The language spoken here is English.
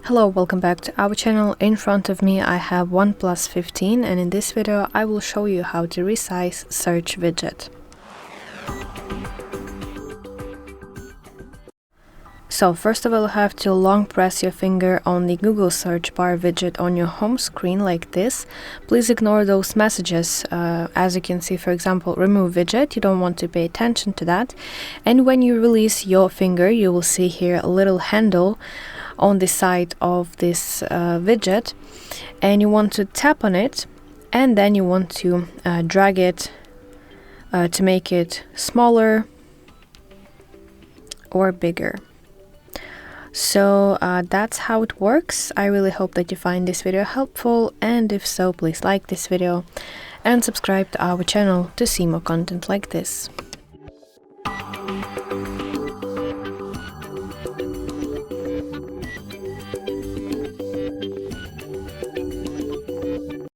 Hello, welcome back to our channel. In front of me I have OnePlus 15 and in this video I will show you how to resize search widget. So first of all, you have to long press your finger on the Google search bar widget on your home screen like this. Please ignore those messages. As you can see, for example, remove widget, you don't want to pay attention to that. And when you release your finger, you will see here a little handle on the side of this widget, and you want to tap on it, and then you want to drag it to make it smaller or bigger. So that's how it works. I really hope that you find this video helpful, and if so, please like this video and subscribe to our channel to see more content like this.